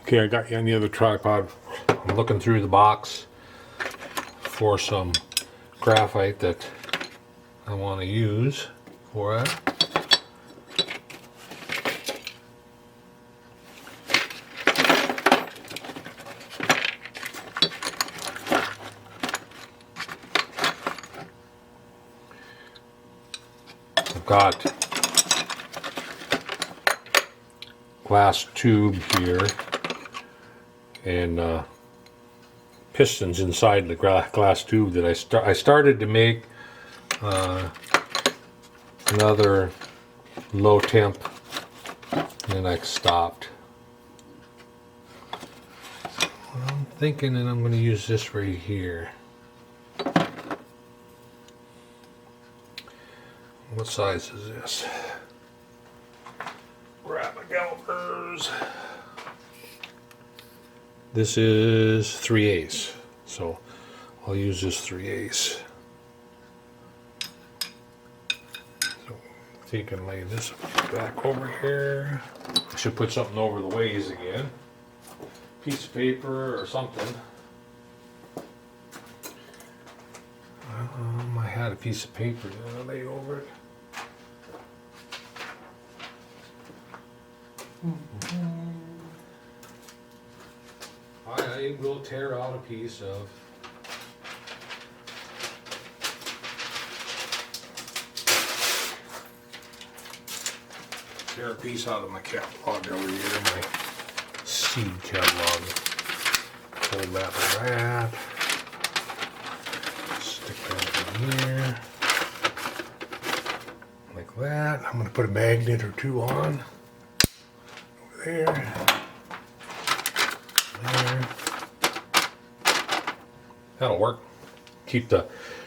Okay, I got you on the other tripod. I'm looking through the box for some graphite that I want to use for it. I've got glass tube here and pistons inside the glass tube that I started to make another low temp, and I stopped. I'm thinking that I'm going to use this right here. What size is this? Grab my calipers. This is 3/8, so I'll use this 3/8. So if you can lay this back over here. I should put something over the ways again. Piece of paper or something. I had a piece of paper that I laid over it. I will tear out a piece of out of my catalog over here, my seed catalog. Hold that like that. Stick that in here. Like that. I'm going to put a magnet or two on. Over there. There. That'll work.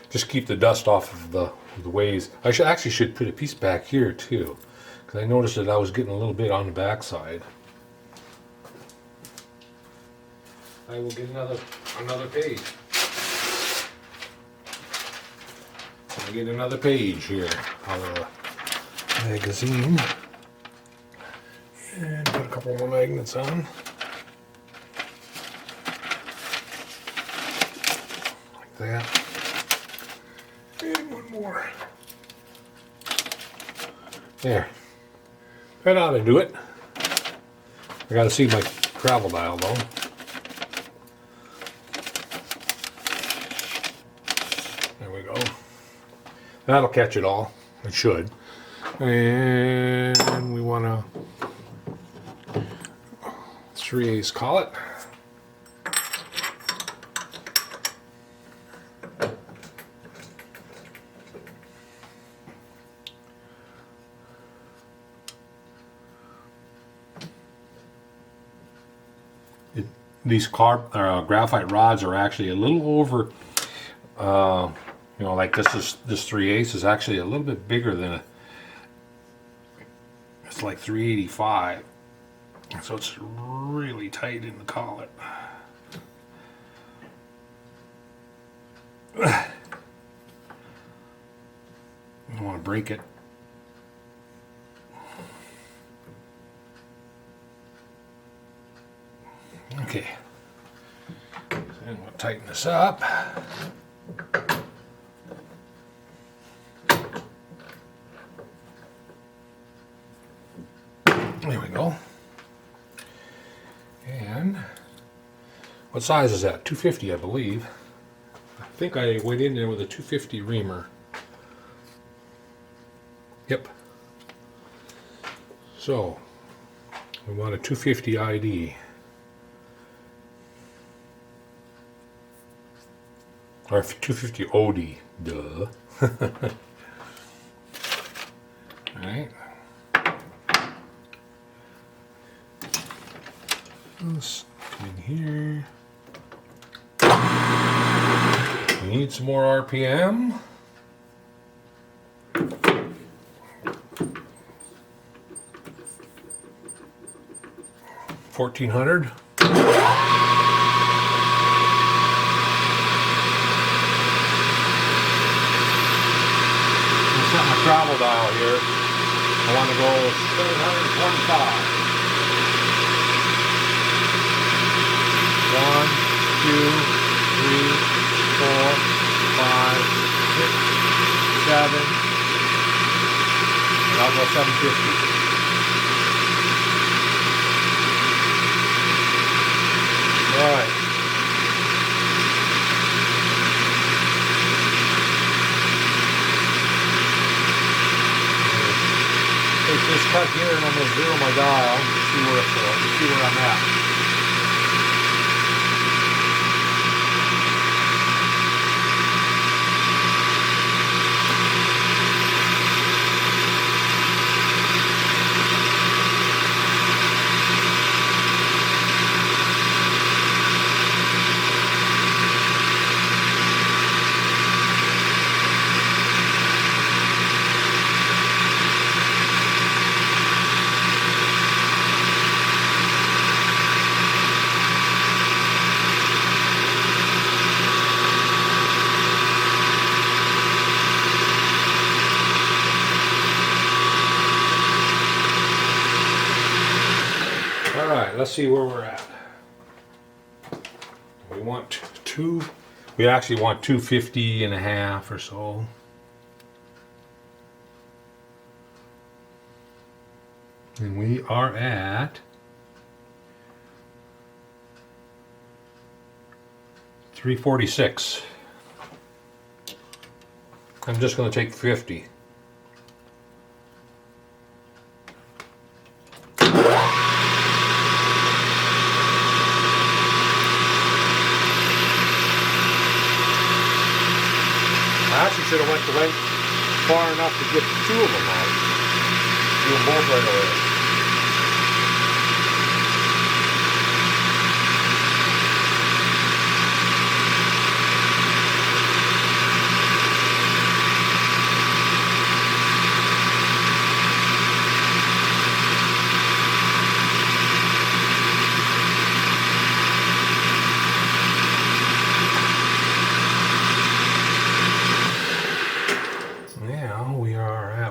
Just keep the dust off of the ways. I should put a piece back here too, because I noticed that I was getting a little bit on the backside. I will get another page. I'll get another page here out of the magazine, and put a couple more magnets on. That, and one more. There. That ought to do it. I gotta see my travel dial though. There we go. That'll catch it all. It should. And we want to 3/8 collet. These graphite rods are actually a little over, like this 3/8 is actually a little bit bigger than it's like 385. So it's really tight in the collet. I don't want to break it. Okay, and we'll tighten this up. There we go. And what size is that? 250, I believe. I think I went in there with a 250 reamer. Yep. So we want a 250 ID. Or 250 OD, duh. Alright. This in here. We need some more RPM. 1400. Set my travel dial here. I want to go 725. 3, 4, 5, 6, 7, and I'll go 750. All right. Take this cut here and I'm going to zero my dial, see where I'm at. All right, let's see where we're at. We want we actually want 250.5 or so. And we are at 346. I'm just going to take 50. I actually should have went far enough to get 2 of them out. Do them both right away.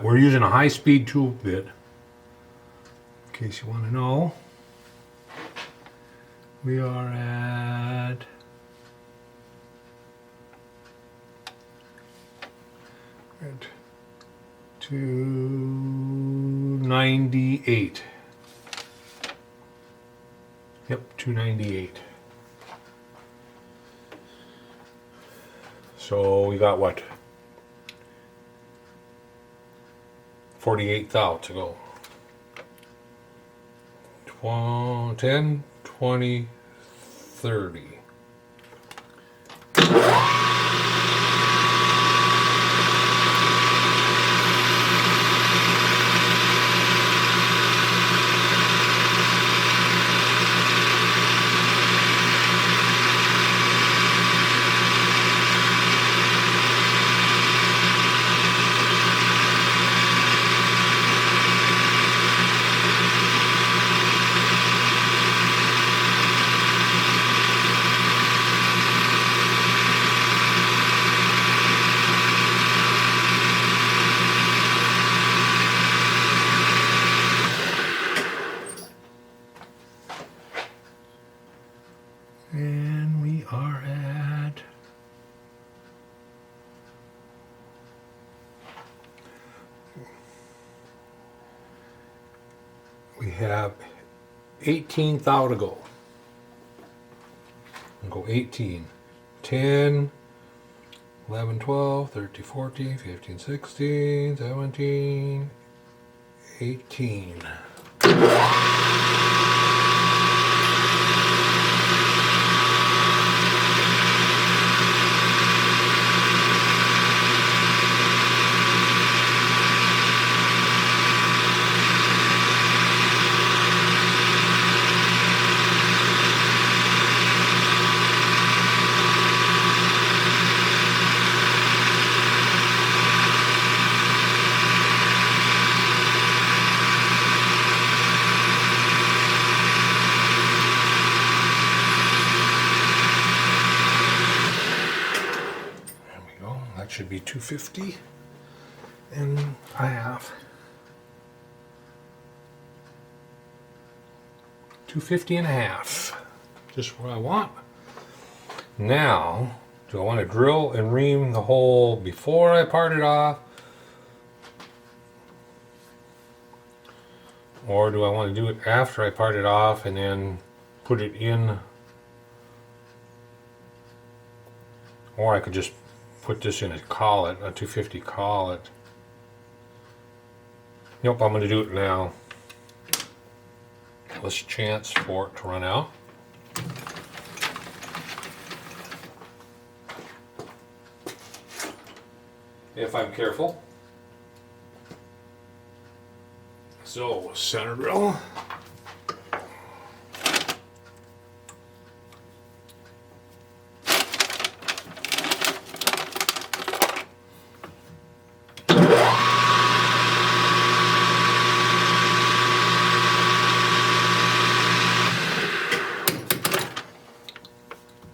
We're using a high-speed tool bit, in case you want to know. We are at 298. Yep, 298. So we got what? 48 thou to go. 10, 20, 30. And we are at we have 18 thou to go. We'll go 18. 10, 11, 12, 13, 14, 15, 16, 17, 18. That should be 250 and a half. 250 and a half. Just what I want. Now, do I want to drill and ream the hole before I part it off? Or do I want to do it after I part it off and then put it in? Or I could just put this in a collet, a 250 collet. Nope, I'm going to do it now. Less chance for it to run out. If I'm careful. So, center drill.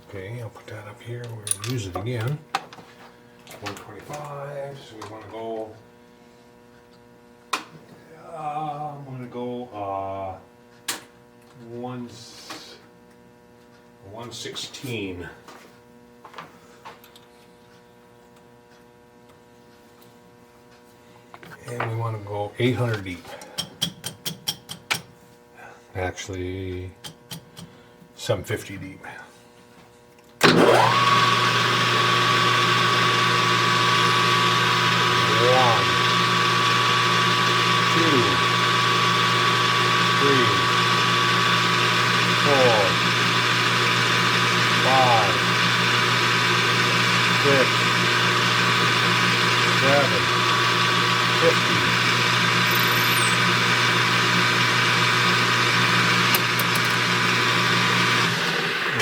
Okay, I'll put that up here. We're going to use it again. 125, so we want to go, I'm going to go 116. And we want to go 800 deep. Actually, 750 deep.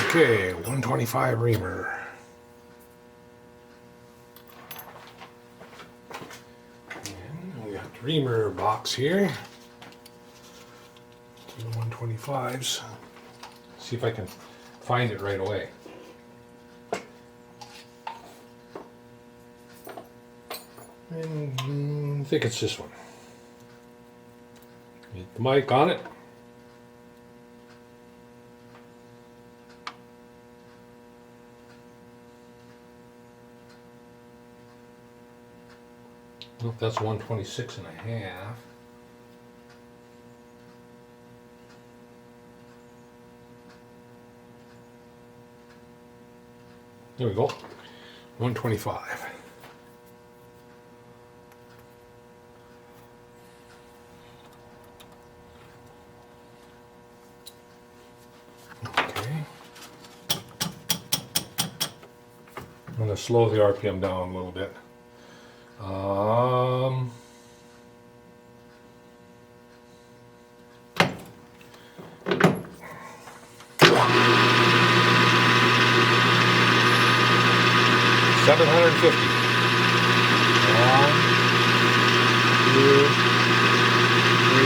Okay, 125 reamer. And we got the reamer box here. The 125s. See if I can find it right away. And I think it's this one. Get the mic on it. Well, that's 126 and a half. There we go. 125. Okay. I'm going to slow the RPM down a little bit. 750. 1, 2, 3,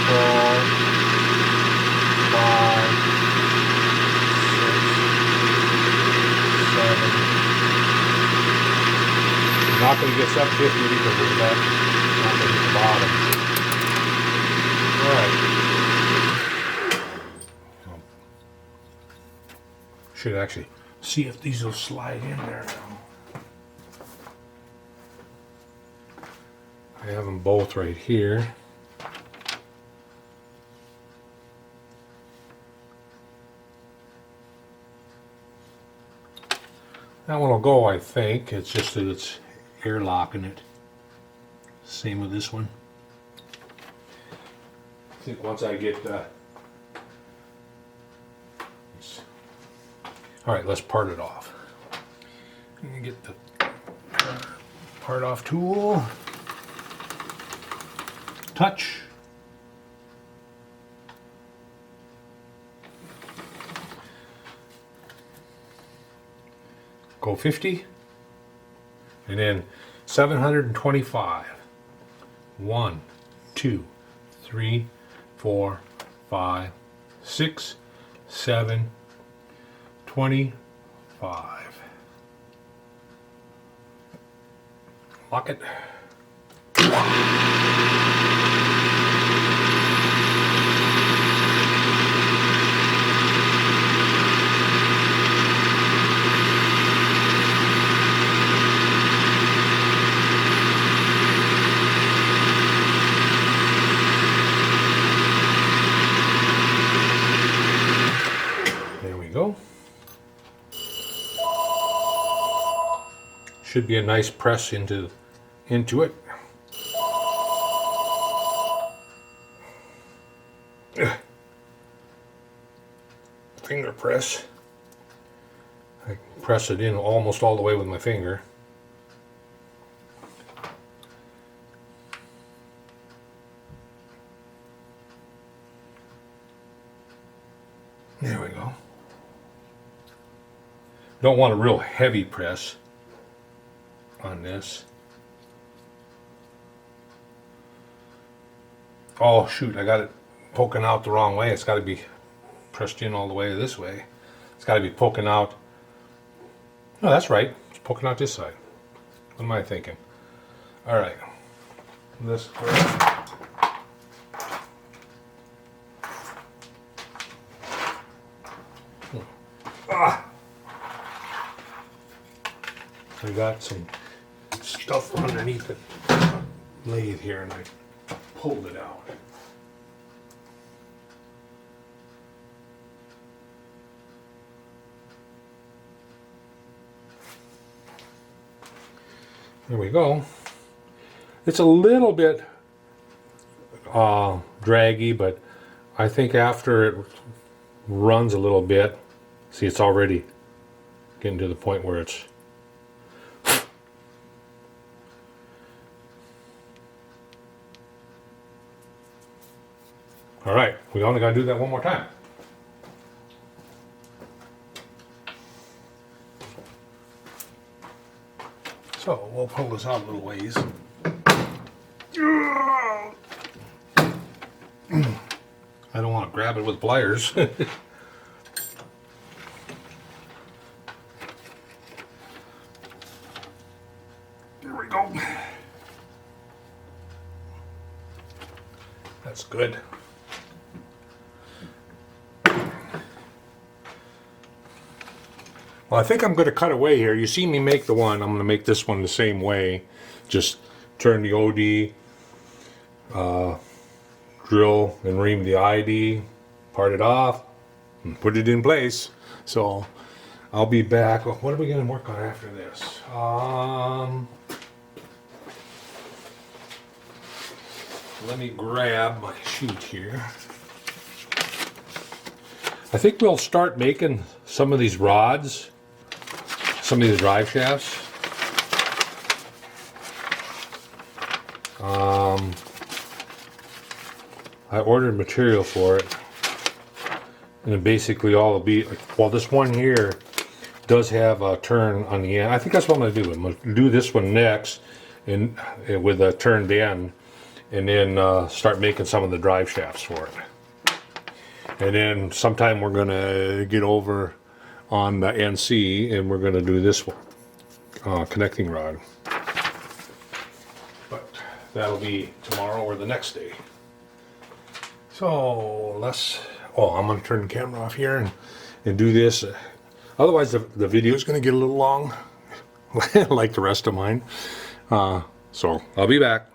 4, 5, 6, 7. I'm not going to get 750 because of that. Not going to hit the bottom. Alright. Should actually see if these will slide in there now. I have them both right here. That one will go, I think. It's just that it's air locking it. Same with this one. I think once I get all right, let's part it off. Let me get the part off tool. Touch. Go 50. And then 725. 1, 2, 3, 4, 5, 6, 7, 25. Lock it. should be a nice press into it. Finger press. I press it in almost all the way with my finger. There we go. Don't want a real heavy press on this. Oh shoot, I got it poking out the wrong way. It's got to be pressed in all the way this way. It's got to be poking out. No, that's right. It's poking out this side. What am I thinking? All right. This way. Ah! I got some stuff underneath the lathe here and I pulled it out. There we go. It's a little bit draggy, but I think after it runs a little bit, see, it's already getting to the point where it's all right. We only got to do that one more time. So we'll pull this out a little ways. I don't want to grab it with pliers. There we go. That's good. Well, I think I'm going to cut away here. You see me make the one. I'm going to make this one the same way. Just turn the OD, drill and ream the ID, part it off, and put it in place. So I'll be back. What are we going to work on after this? Let me grab my sheet here. I think we'll start making some of these rods, some of these drive shafts. I ordered material for it, and then basically all will be, well, this one here does have a turn on the end. I think that's what I'm going to do. I'm going to do this one next, and with a turned end, and then start making some of the drive shafts for it. And then sometime we're going to get over on the NC, and we're going to do this one, connecting rod. But that'll be tomorrow or the next day. So I'm going to turn the camera off here and do this. Otherwise the video is going to get a little long, like the rest of mine. So I'll be back.